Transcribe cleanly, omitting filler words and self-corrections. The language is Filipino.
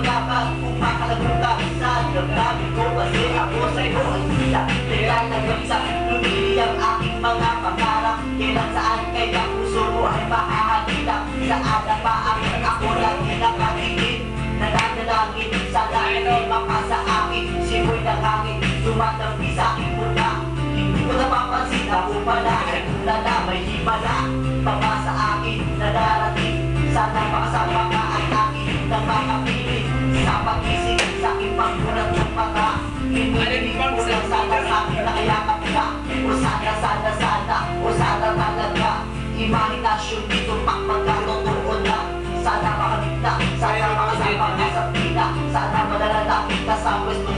magkakag kung makalagutan sa damdamin ko kasi ako sa'yo ay sila. Kailan nagkamisa, lumili ang aking mga pangarap. Kailan saan kaya puso mo ay makahagilap. Saan na pa ang ako lagi nakatingin. Nananalangin, sana hindi maka sa akin. Simoy ng hangin, tumatampi sa aking muna. Hindi ko napapansin ako pala ay tulala, may himala. Papa sa akin na darating. Sana makasama ka at akin na makapiling. Sa pag-isip, sa aking pagmulat ng mata. Hinihiling ko lang sana sa akin na kayakap ka. O sana, o sana talaga. Imahinasyon dito pagpagkatotoo na. Sana makamit na, sana makasama ka sa pina. Sana madala na kita sa pwesto